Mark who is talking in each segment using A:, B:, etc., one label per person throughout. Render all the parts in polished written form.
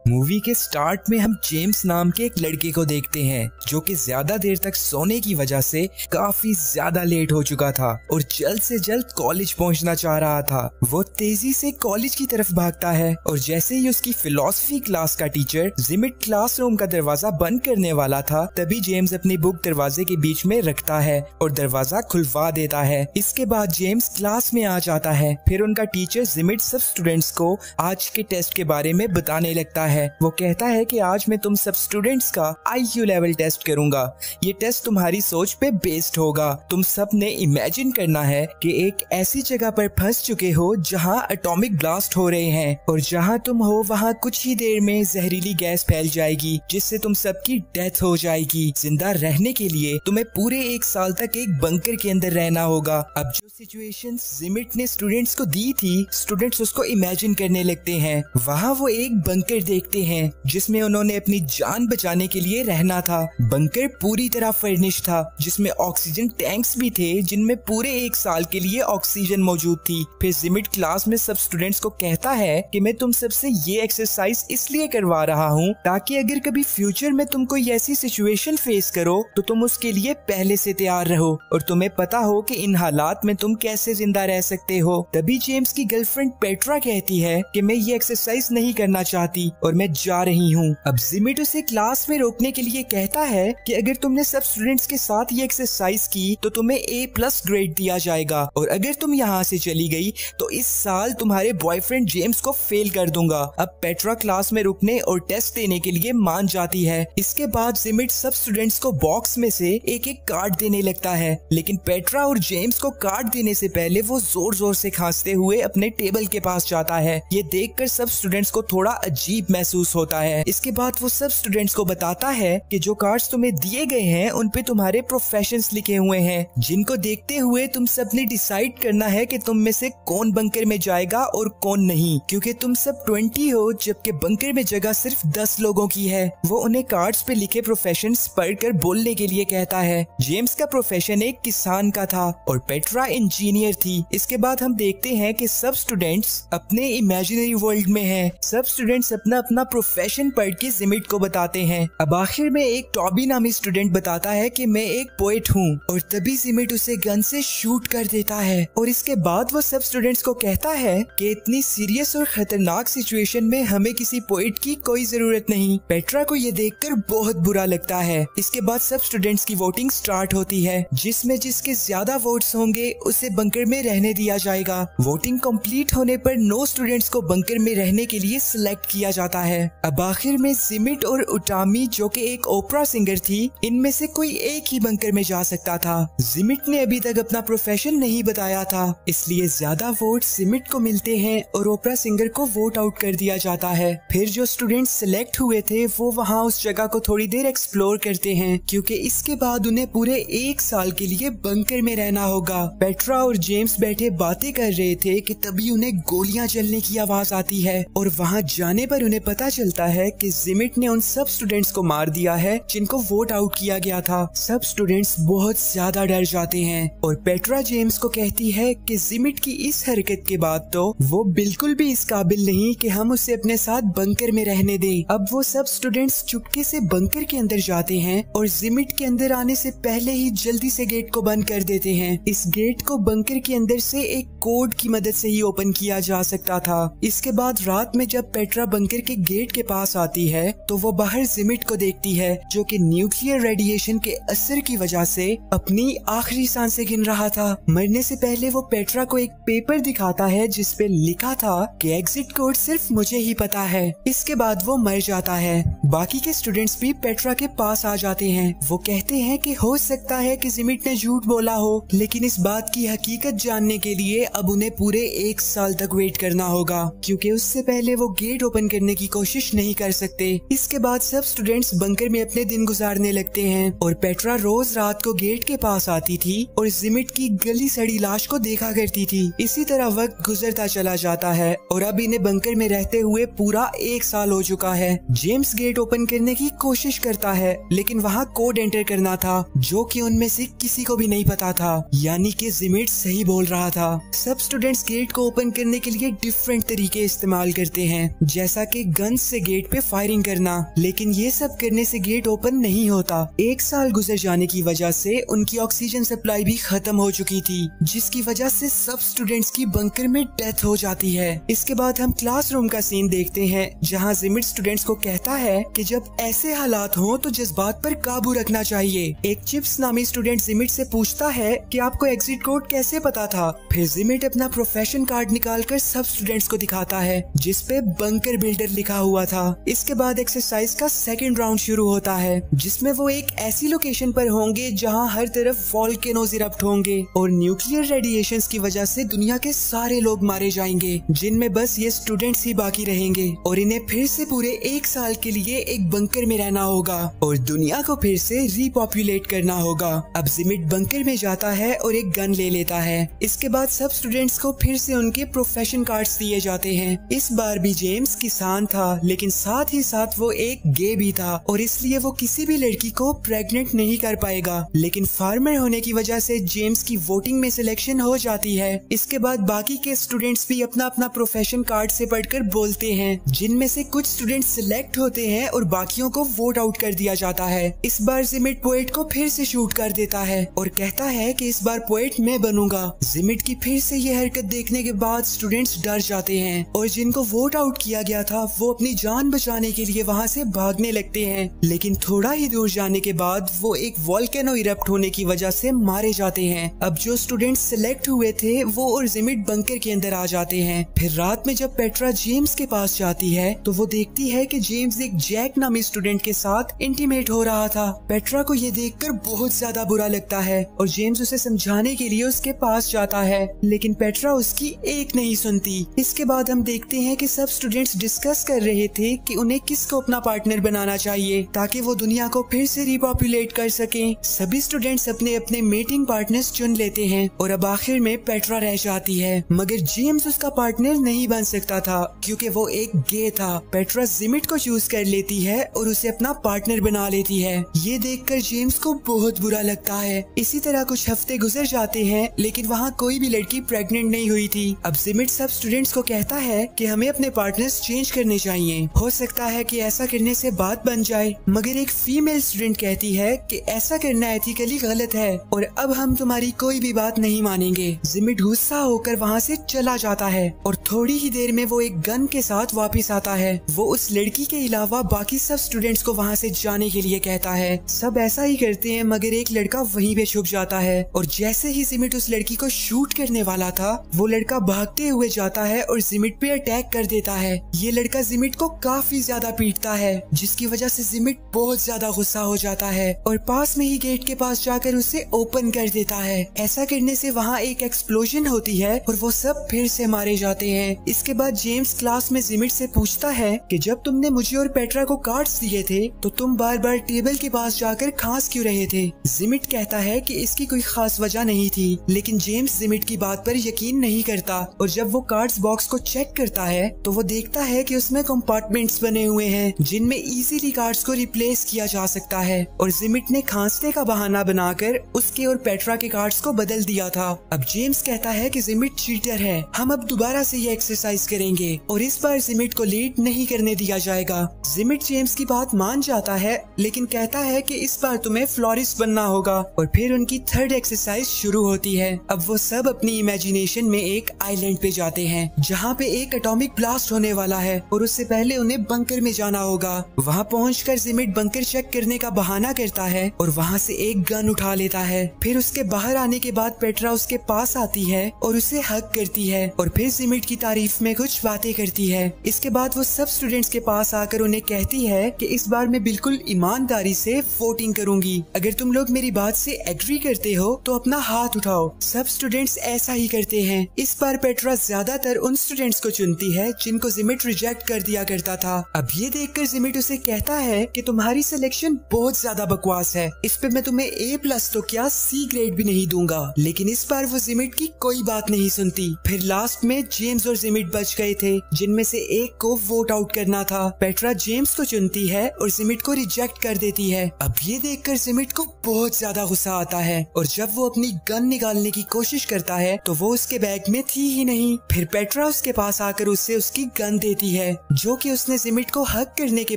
A: Movie के start में हम जेम्स नाम के एक लड़के को देखते हैं जो कि ज्यादा देर तक सोने की वजह से काफी ज्यादा लेट हो चुका था और जल्द से जल्द कॉलेज पहुंचना चाह रहा था। वो तेजी से कॉलेज की तरफ भागता है और जैसे ही उसकी फिलॉसफी क्लास का टीचर जिमिट क्लासरूम का दरवाजा बंद करने वाला था, तभी जेम्स अपनी बुक दरवाजे के बीच में रखता है और दरवाजा खुलवा देता है। इसके बाद जेम्स क्लास में आ जाता है। फिर उनका टीचर जिमिट सब स्टूडेंट्स को आज के टेस्ट के बारे में बताने लगता है। वो कहता है कि आज मैं तुम सब स्टूडेंट्स का IQ लेवल टेस्ट करूंगा। ये टेस्ट तुम्हारी सोच पे बेस्ड होगा। तुम सब ने इमेजिन करना है कि एक ऐसी जगह पर फंस चुके हो जहां एटॉमिक ब्लास्ट हो रहे हैं और जहां तुम हो वहां कुछ ही देर में जहरीली गैस फैल जाएगी जिससे तुम सबकी डेथ हो जाएगी। जिंदा रहने के लिए तुम्हें पूरे 1 साल तक एक बंकर के अंदर रहना होगा। अब जो सिचुएशन जिमिट ने स्टूडेंट्स को दी थी, स्टूडेंट्स उसको इमेजिन करने लगते हैं। वहाँ वो एक बंकर देखते हैं जिसमें उन्होंने अपनी जान बचाने के लिए रहना था। बंकर पूरी तरह फर्निश था जिसमें ऑक्सीजन टैंक्स भी थे जिनमें पूरे 1 साल के लिए ऑक्सीजन मौजूद थी। फिर जिमिट क्लास में सब स्टूडेंट्स को कहता है कि मैं तुम सबसे ये एक्सरसाइज इसलिए करवा रहा हूँ ताकि अगर कभी फ्यूचर में तुम कोई ऐसी सिचुएशन फेस करो तो तुम उसके लिए पहले से तैयार रहो और तुम्हें पता हो कि इन हालात में तुम कैसे जिंदा रह सकते हो। तभी जेम्स की गर्लफ्रेंड पेट्रा कहती है कि मैं ये एक्सरसाइज नहीं करना चाहती और मैं जा रही हूँ। अब जिमिट उसे क्लास में रोकने के लिए कहता है कि अगर तुमने सब स्टूडेंट्स के साथ ये एक्सरसाइज की तो तुम्हें A+ ग्रेड दिया जाएगा और अगर तुम यहाँ से चली गई तो इस साल तुम्हारे बॉयफ्रेंड जेम्स को फेल कर दूंगा। अब पेट्रा क्लास में रुकने और टेस्ट देने के लिए मान जाती है। इसके बाद जिमिट सब स्टूडेंट्स को बॉक्स में से एक एक कार्ड देने लगता है, लेकिन पेट्रा और जेम्स को कार्ड देने से पहले वो जोर जोर से खांसते हुए अपने टेबल के पास जाता है। ये देखकर सब स्टूडेंट्स को थोड़ा अजीब महसूस होता है। इसके बाद वो सब स्टूडेंट्स को बताता है कि जो कार्ड्स तुम्हें दिए गए हैं उन पे तुम्हारे प्रोफेशंस लिखे हुए हैं, जिनको देखते हुए तुम सब ने डिसाइड करना है कि तुम में से कौन बंकर में जाएगा और कौन नहीं, क्योंकि तुम सब 20 हो जबकि बंकर में जगह सिर्फ 10 लोगों की है। वो उन्हें कार्ड्स पे लिखे प्रोफेशंस पढ़कर बोलने के लिए कहता है। जेम्स का प्रोफेशन एक किसान का था और पेट्रा इंजीनियर थी। इसके बाद हम देखते हैं कि सब स्टूडेंट्स अपने इमेजिनरी वर्ल्ड में हैं। सब स्टूडेंट्स अपना अपना प्रोफेशन पढ़ के जिमिट को बताते हैं। अब आखिर में एक टॉबी नामी स्टूडेंट बताता है कि मैं एक पोएट हूँ और तभी जिमिट उसे गन से शूट कर देता है। और इसके बाद वो सब स्टूडेंट्स को कहता है कि इतनी सीरियस और खतरनाक सिचुएशन में हमें किसी पोएट की कोई जरूरत नहीं। पेट्रा को ये देखकर बहुत बुरा लगता है। इसके बाद सब स्टूडेंट्स की वोटिंग स्टार्ट होती है जिसमें जिसके ज्यादा वोट्स होंगे उसे बंकर में रहने दिया जाएगा। वोटिंग कंप्लीट होने पर 9 स्टूडेंट्स को बंकर में रहने के लिए सिलेक्ट किया जाता है। अब आखिर में जिमिट और उटामी जो कि एक ओपरा सिंगर थी, इनमें से कोई एक ही बंकर में जा सकता था। जिमिट ने अभी तक अपना प्रोफेशन नहीं बताया था, इसलिए ज्यादा वोट जिमिट को मिलते हैं और ओपरा सिंगर को वोट आउट कर दिया जाता है। फिर जो स्टूडेंट्स सिलेक्ट हुए थे वो वहाँ उस जगह को थोड़ी देर एक्सप्लोर करते हैं क्योंकि इसके बाद उन्हें पूरे 1 साल के लिए बंकर में रहना होगा। पेट्रा और जेम्स बैठे बातें कर रहे थे कि तभी उन्हें गोलियां चलने की आवाज आती है और वहां जाने पर उन्हें पता चलता है कि जिमिट ने उन सब स्टूडेंट्स को मार दिया है जिनको वोट आउट किया गया था। सब स्टूडेंट्स बहुत ज्यादा डर जाते हैं और पेट्रा जेम्स को कहती है कि जिमिट की इस हरकत के बाद तो वो बिल्कुल भी इस काबिल नहीं कि हम उसे अपने साथ बंकर में रहने दें। अब वो सब स्टूडेंट्स चुपके से बंकर के अंदर जाते हैं और जिमिट के अंदर आने से पहले ही जल्दी से गेट को बंद कर देते हैं। इस गेट को बंकर के अंदर से एक कोड की मदद से ही ओपन किया जा सकता था। इसके बाद रात में जब पेट्रा बंकर के गेट के पास आती है तो वो बाहर जिमिट को देखती है जो कि न्यूक्लियर रेडिएशन के असर की वजह से अपनी आखिरी सांसें गिन रहा था। मरने से पहले वो पेट्रा को एक पेपर दिखाता है जिसपे लिखा था कि एग्जिट कोड सिर्फ मुझे ही पता है। इसके बाद वो मर जाता है। बाकी के स्टूडेंट्स भी पेट्रा के पास आ जाते हैं। वो कहते हैं कि हो सकता है कि जिमिट ने झूठ बोला हो, लेकिन इस बात की हकीकत जानने के लिए अब उन्हें पूरे 1 साल तक वेट करना होगा क्योंकि उससे पहले वो गेट ओपन करने की कोशिश नहीं कर सकते। इसके बाद सब स्टूडेंट्स बंकर में अपने दिन गुजारने लगते हैं और पेट्रा रोज रात को गेट के पास आती थी और जिमिट की गली सड़ी लाश को देखा करती थी। इसी तरह वक्त गुजरता चला जाता है और अब इन्हें बंकर में रहते हुए पूरा 1 साल हो चुका है। जेम्स गेट ओपन करने की कोशिश करता है लेकिन वहाँ कोड एंटर करना था जो कि उनमें से किसी को भी नहीं पता था, यानी कि जिमिट सही बोल रहा था। सब स्टूडेंट्स गेट को ओपन करने के लिए डिफरेंट तरीके इस्तेमाल करते हैं, जैसा कि गन से गेट पे फायरिंग करना, लेकिन ये सब करने से गेट ओपन नहीं होता। 1 साल गुजर जाने की वजह से उनकी ऑक्सीजन सप्लाई भी खत्म हो चुकी थी, जिसकी वजह से सब स्टूडेंट्स की बंकर में डेथ हो जाती है। इसके बाद हम क्लासरूम का सीन देखते हैं, जहाँ जिमिट स्टूडेंट्स को कहता है कि जब ऐसे हालात हो तो जज्बात पर काबू रखना चाहिए। एक चिप्स नामी स्टूडेंट जिमिट से पूछता है कि आपको एग्जिट कोड कैसे पता था। फिर जिमिट अपना प्रोफेशन कार्ड निकालकर सब स्टूडेंट्स को दिखाता है, जिसपे बंकर बिल्डर लिखा हुआ था। इसके बाद एक्सरसाइज का सेकंड राउंड शुरू होता है, जिसमें वो एक ऐसी लोकेशन पर होंगे जहां हर तरफ वोल्केनोज इरप्ट होंगे और न्यूक्लियर रेडिएशंस की वजह से दुनिया के सारे लोग मारे जाएंगे, जिनमें बस ये स्टूडेंट्स ही बाकी रहेंगे और इन्हें फिर से पूरे 1 साल के लिए एक बंकर में रहना होगा और दुनिया को फिर से रिपॉपुलेट करना होगा। अब जिमिट बंकर में जाता है और एक गन ले लेता है। इसके बाद सब स्टूडेंट्स को फिर से उनके प्रोफेशन कार्ड्स दिए जाते हैं। इस बार भी जेम्स किसान था, लेकिन साथ ही साथ वो एक गे भी था और इसलिए वो किसी भी लड़की को प्रेग्नेंट नहीं कर पाएगा। लेकिन फार्मर होने की वजह से जेम्स की वोटिंग में सिलेक्शन हो जाती है। इसके बाद बाकी के स्टूडेंट्स भी अपना अपना प्रोफेशन कार्ड से पढ़कर बोलते हैं, जिनमें से कुछ स्टूडेंट्स सिलेक्ट होते हैं और बाकियों को वोट आउट कर दिया जाता है। इस बार जिमिट पोएट को फिर से शूट कर देता है और कहता है कि इस बार पोएट मैं बनूंगा। जिमिट की फिर से ये हरकत देखने के बाद स्टूडेंट्स डर जाते हैं और जिनको वोट आउट किया गया था वो अपनी जान बचाने के लिए वहाँ से भागने लगते हैं। लेकिन थोड़ा ही दूर जाने के बाद वो एक वोल्केनो इरप्ट होने की वजह से मारे जाते हैं। अब जो स्टूडेंट्स सिलेक्ट हुए थे वो और जिमिट बंकर के अंदर आ जाते हैं। फिर रात में जब पेट्रा जेम्स के पास जाती है तो वो देखती है कि जेम्स एक जैक नामी स्टूडेंट के साथ इंटीमेट हो रहा था। पेट्रा को ये देखकर बहुत ज्यादा बुरा लगता है और जेम्स उसे समझाने के लिए उसके पास जाता है, लेकिन पेट्रा उसकी एक नहीं सुनती। इसके बाद हम देखते हैं कि सब स्टूडेंट्स डिस्कस कर रहे थे कि उन्हें किसको अपना पार्टनर बनाना चाहिए ताकि वो दुनिया को फिर से रिपॉपुलेट कर सकें। सभी स्टूडेंट्स अपने अपने मेटिंग पार्टनर्स चुन लेते हैं और अब आखिर में पेट्रा रह जाती है, मगर जेम्स उसका पार्टनर नहीं बन सकता था क्योंकि वो एक गे था। पेट्रा जिमिट को चूज कर लेती है और उसे अपना पार्टनर बना लेती है। ये देखकर जेम्स को बहुत बुरा लगता है। इसी तरह कुछ हफ्ते गुजर जाते हैं, लेकिन वहाँ कोई भी लड़की प्रेग्नेंट नहीं हुई थी। अब जिमिट सब स्टूडेंट्स को कहता है कि हमें अपने पार्टनर्स चेंज करने चाहिए, हो सकता है कि ऐसा करने से बात बन जाए। मगर एक फीमेल स्टूडेंट कहती है कि ऐसा करना एथिकली गलत है और अब हम तुम्हारी कोई भी बात नहीं मानेंगे। जिमिट गुस्सा होकर वहाँ से चला जाता है और थोड़ी ही देर में वो एक गन के साथ वापस आता है। वो उस लड़की के अलावा बाकी सब स्टूडेंट्स को वहाँ से जाने के लिए कहता है। सब ऐसा ही करते हैं, मगर एक लड़का वहीं पे छुप जाता है और जैसे ही जिमिट उस लड़की को शूट करने वाला था, वो लड़का भागते हुए जाता है और जिमिट पे अटैक कर देता है। ये लड़का जिमिट को काफी ज्यादा पीटता है, जिसकी वजह से जिमिट बहुत ज्यादा गुस्सा हो जाता है और पास में ही गेट के पास जाकर उसे ओपन कर देता है। ऐसा करने से वहाँ एक एक्सप्लोजन होती है और वो सब फिर से मारे जाते हैं। इसके बाद जेम्स क्लास में जिमिट से पूछता है कि जब तुमने मुझे और पेट्रा को कार्ड्स दिए थे तो तुम बार बार टेबल के पास जाकर खांस क्यों रहे थे। जिमिट कहता है कि इसकी कोई खास वजह नहीं थी, लेकिन जेम्स जिमिट की बात पर यकीन नहीं करता और जब वो कार्ड्स बॉक्स को चेक करता है तो वो देखता है कि उसमें कंपार्टमेंट्स बने हुए हैं जिनमें इजीली कार्ड्स को रिप्लेस किया जा सकता है और जिमिट ने खांसने का बहाना बनाकर उसके और पेट्रा के कार्ड्स को बदल दिया था। अब जेम्स कहता है कि जिमिट चीटर है, हम अब दोबारा से ये एक्सरसाइज करेंगे और इस बार जिमिट को लीड नहीं करने दिया जाएगा। जिमिट जेम्स की बात मान जाता है, लेकिन कहता है कि इस बार तुम्हें फ्लोरिस्ट बनना होगा और फिर उनकी थर्ड एक्सरसाइज शुरू होती है। अब वो सब अपनी इमेजिनेशन में एक आइलैंड पे जाते हैं जहाँ पे एक एटॉमिक ब्लास्ट होने वाला है और उससे पहले उन्हें बंकर में जाना होगा। वहाँ पहुंचकर जिमिट बंकर चेक करने का बहाना करता है और वहाँ से एक गन उठा लेता है। फिर उसके बाहर आने के बाद पेट्रा उसके पास आती है और उसे हग करती है और फिर जिमिट की तारीफ में कुछ बातें करती है। इसके बाद वो सब स्टूडेंट्स के पास आकर उन्हें कहती है कि इस बार मैं बिल्कुल ईमानदारी से वोटिंग करूंगी, अगर तुम लोग मेरी बात से एग्री करते हो तो अपना हाथ उठाओ। सब स्टूडेंट्स ऐसा ही करते हैं। इस बार पेट्रा ज्यादातर उन स्टूडेंट्स को चुनती है जिनको जिमिट रिजेक्ट कर दिया करता था। अब ये देखकर जिमिट उसे कहता है कि तुम्हारी सिलेक्शन बहुत ज्यादा बकवास है, इस पे मैं तुम्हें A+ तो क्या C ग्रेड भी नहीं दूंगा। लेकिन इस बार वो जिमिट की कोई बात नहीं सुनती। फिर लास्ट में जेम्स और जिमिट बच गए थे, जिनमें से एक को वोट आउट करना था। पेट्रा जेम्स को चुनती है और जिमिट को रिजेक्ट कर देती है। अब ये देखकर जिमिट को बहुत ज्यादा गुस्सा आता है और जब वो अपनी गन निकालने की कोशिश करता है तो वो उसके बैग में थी ही नहीं। फिर पेट्रा उसके पास आकर उससे उसकी गन देती है
B: जो कि उसने जिमिट को हक करने के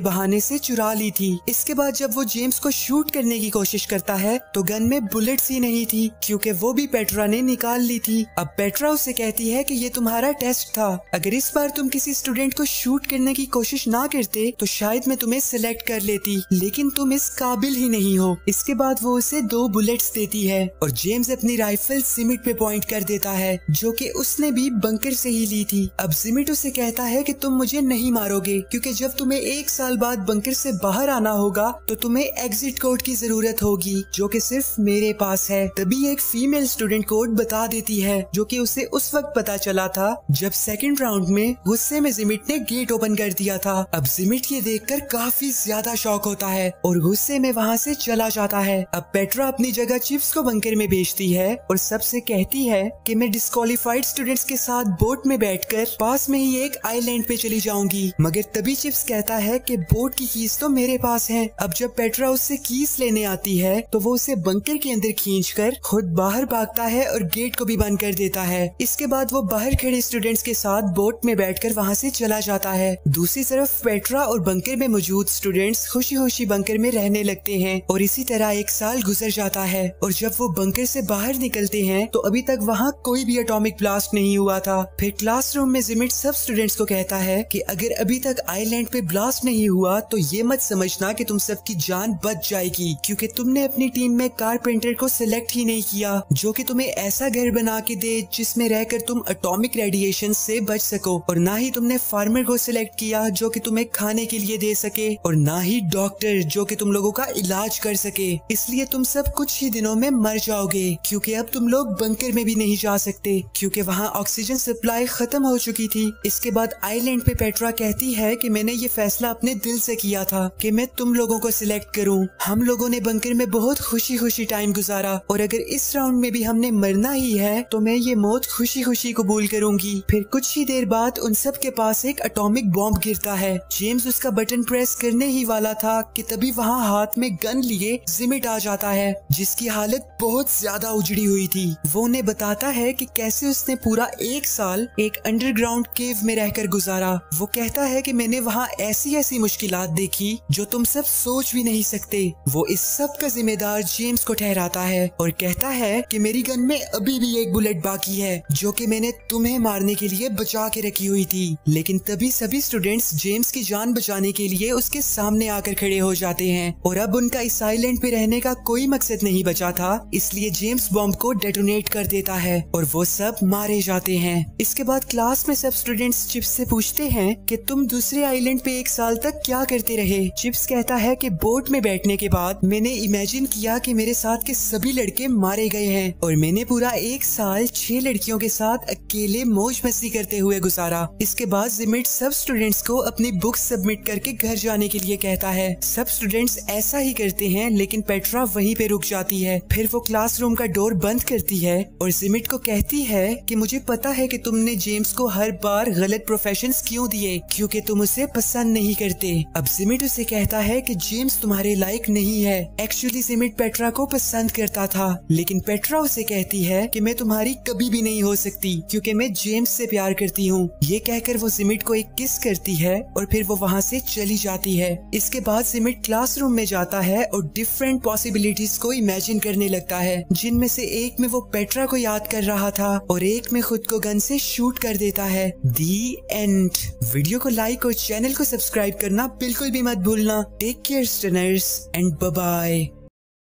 B: बहाने से चुरा ली थी। इसके बाद जब वो जेम्स को शूट करने की कोशिश करता है तो गन में बुलेट्स ही नहीं थी, क्योंकि वो भी पेट्रा ने निकाल ली थी। अब पेट्रा उसे कहती है कि ये तुम्हारा टेस्ट था, अगर इस बार तुम किसी स्टूडेंट को शूट करने की कोशिश ना करते तो शायद मैं तुम्हें सिलेक्ट कर लेती, लेकिन तुम इस काबिल ही नहीं हो। इसके बाद वो उसे 2 बुलेट्स देती है और जेम्स अपनी राइफल जिमिट पे पॉइंट कर देता है, जो कि उसने भी बंकर से ही ली थी। अब जिमिट उसे कहता है कि तुम मुझे नहीं मारोगे, क्योंकि जब तुम्हें 1 साल बाद बंकर से बाहर आना होगा तो तुम्हें एग्जिट कोड की जरूरत होगी, जो कि सिर्फ मेरे पास है। तभी एक फीमेल स्टूडेंट कोड बता देती है, जो कि उसे उस वक्त पता चला था जब सेकंड राउंड में गुस्से में जिमिट ने गेट ओपन कर दिया था। अब जिमिट ये देखकर काफी ज्यादा शॉक होता है और गुस्से में वहाँ से चला जाता है। अब पेट्रा अपनी जगह चिप्स को बंकर में भेजती है और सबसे कहती है कि मैं डिस्क्वालिफाइड स्टूडेंट्स के साथ बोट में बैठकर पास में ही एक आइलैंड पे चली जाऊंगी, मगर तभी चिप्स कहता है कि बोट की कीज तो मेरे पास है। अब जब पेट्रा उससे कीज लेने आती है तो वो उसे बंकर के अंदर खींचकर खुद बाहर भागता है और गेट को भी बंद कर देता है। इसके बाद वो बाहर खड़े स्टूडेंट्स के साथ बोट में बैठकर वहाँ से चला जाता है। दूसरी तरफ पेट्रा और बंकर में मौजूद स्टूडेंट्स खुशी खुशी बंकर में रहने लगते हैं और इसी तरह 1 साल गुजर जाता है और जब वो बंकर से बाहर निकलते हैं तो अभी तक वहाँ कोई भी एटॉमिक ब्लास्ट नहीं हुआ था। फिर क्लासरूम में जिमिट सब स्टूडेंट्स को कहता है कि अगर अभी तक आइलैंड पे ब्लास्ट नहीं हुआ तो ये मत समझना कि तुम सबकी जान बच जाएगी, क्योंकि तुमने अपनी टीम में कारपेंटर को सिलेक्ट ही नहीं किया, जो कि तुम्हें ऐसा घर बना के दे जिसमें रहकर तुम एटॉमिक रेडिएशन से बच सको, और ना ही तुमने फार्मर को सिलेक्ट किया जो कि तुम्हें खाने के लिए दे सके, और ना ही डॉक्टर जो कि तुम लोगों का इलाज कर सके। इसलिए तुम सब कुछ ही दिनों में मर जाओगे, क्योंकि अब तुम लोग बंकर में भी नहीं जा सकते, क्योंकि वहाँ ऑक्सीजन सप्लाई खत्म हो चुकी थी। इसके बाद आइलैंड पे पेट्रा कहती है कि मैंने ये फैसला अपने दिल से किया था कि मैं तुम लोगों को सिलेक्ट करूं। हम लोगों ने बंकर में बहुत खुशी खुशी टाइम गुजारा और अगर इस राउंड में भी हमने मरना ही है तो मैं ये मौत खुशी खुशी कबूल करूंगी। फिर कुछ ही देर बाद उन सब के पास एक एटॉमिक बॉम्ब गिरता है। जेम्स उसका बटन प्रेस करने ही वाला था कि तभी वहाँ हाथ में गन लिए जिमिट आ जाता है, जिसकी हालत बहुत ज्यादा उजड़ी हुई थी। वो उन्हें बताता है कि कैसे उसने पूरा 1 साल एक अंडरग्राउंड केव में रहकर गुजारा। वो कहता है कि मैंने वहाँ ऐसी ऐसी मुश्किलात देखी जो तुम सब सोच भी नहीं सकते। वो इस सब का जिम्मेदार जेम्स को ठहराता है और कहता है कि मेरी गन में अभी भी एक बुलेट बाकी है जो कि मैंने तुम्हें मारने के लिए बचा के रखी हुई थी। लेकिन तभी सभी स्टूडेंट्स जेम्स की जान बचाने के लिए उसके सामने आकर खड़े हो जाते हैं और अब उनका इस आइलैंड पे रहने का कोई मकसद नहीं बचा था, इसलिए जेम्स बॉम्ब को डेटोनेट कर देता है और वो सब मारे जाते हैं। इसके बाद क्लास में सब स्टूडेंट्स चिप्स से पूछते हैं कि तुम दूसरे आइलैंड पे 1 साल तक क्या करते रहे। चिप्स कहता है कि बोट में बैठने के बाद मैंने इमेजिन किया कि मेरे साथ के सभी लड़के मारे गए हैं और मैंने पूरा 1 साल 6 लड़कियों के साथ अकेले मौज मस्ती करते हुए गुजारा। इसके बाद जिमिट सब स्टूडेंट्स को अपनी बुक्स सबमिट करके घर जाने के लिए कहता है। सब स्टूडेंट्स ऐसा ही करते हैं, लेकिन पेट्रा वहीं पे रुक जाती है। फिर वो क्लासरूम का डोर बंद करती है और जिमिट को कहती है कि मुझे पता है कि तुमने जेम्स को हर बार गलत प्रोफेशंस क्यों दिए, क्योंकि तुम उसे पसंद नहीं करते। अब जिमिट उसे कहता है कि जेम्स तुम्हारे लायक नहीं है। एक्चुअली जिमिट पेट्रा को पसंद करता था, लेकिन पेट्रा उसे कहती है कि मैं तुम्हारी कभी भी नहीं हो सकती क्योंकि मैं जेम्स से प्यार करती हूँ। ये कहकर वो जिमिट को एक किस करती है और फिर वो वहाँ से चली जाती है। इसके बाद जिमिट क्लासरूम में जाता है और डिफरेंट पॉसिबिलिटीज को इमेजिन करने लगता है, जिनमें से एक में वो पेट्रा को याद कर रहा था और एक में खुद को गन से शूट कर देता है। The end. वीडियो को लाइक और चैनल को सब्सक्राइब करना बिल्कुल भी मत भूलना। Take care stunners and bye bye.